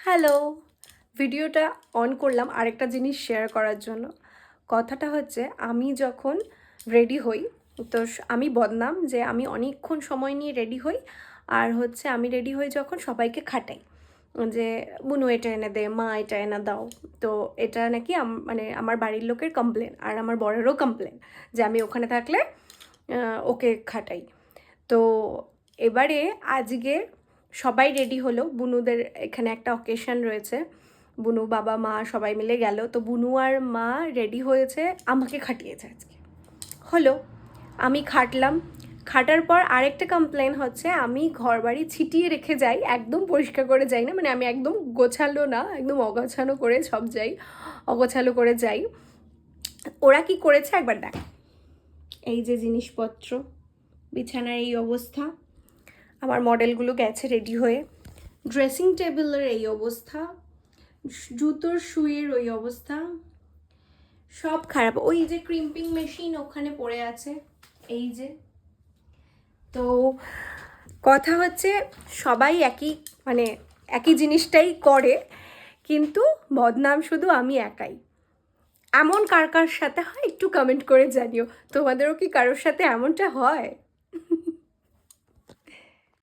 Hello, ভিডিওটা on করলাম আরেকটা জিনিস শেয়ার করার জন্য। কথাটা হচ্ছে আমি যখন রেডি হই, তো আমি বদনাম যে আমি অনেকক্ষণ সময় নিয়ে রেডি হই। আর হচ্ছে আমি রেডি হই যখন সবাইকে খাটাই যে বুনু এটা এনে দে, মা এটা এনে দাও। তো এটা নাকি মানে আমার বাড়ির লোকের কমপ্লেন আর আমার বরেরও কমপ্লেন যে আমি ওখানে থাকলে ওকে খাটাই। তো এবারে আজকে সবাই রেডি হলো, বুনুদের এখানে একটা অকেশন রয়েছে, বুনু বাবা মা সবাই মিলে গেল। তো বুনু আর মা রেডি হয়েছে, আমাকে খাটিয়েছে আজকে। হলো, আমি খাটলাম। খাটার পর আরেকটা কমপ্লেন হচ্ছে আমি ঘর বাড়ি ছিটিয়ে রেখে যাই, একদম পরিষ্কার করে যাই না, মানে আমি একদম গোছালো না, একদম অগোছালো করে সব যাই, অগোছালো করে যাই। ওরা কি করেছে একবার দেখ। এই যে জিনিসপত্র, বিছানার এই অবস্থা, আমার মডেলগুলো গেছে রেডি হয়ে, ড্রেসিং টেবিলের এই অবস্থা, জুতোর শুয়ের ওই অবস্থা, সব খারাপ। ওই যে ক্রিম্পিং মেশিন ওখানে পড়ে আছে, এই যে। তো কথা হচ্ছে সবাই মানে একই জিনিসটাই করে, কিন্তু বদনাম শুধু আমি একাই। এমন কার কার সাথে হয় একটু কমেন্ট করে জানিও, তোমাদেরও কি কারোর সাথে এমনটা হয়?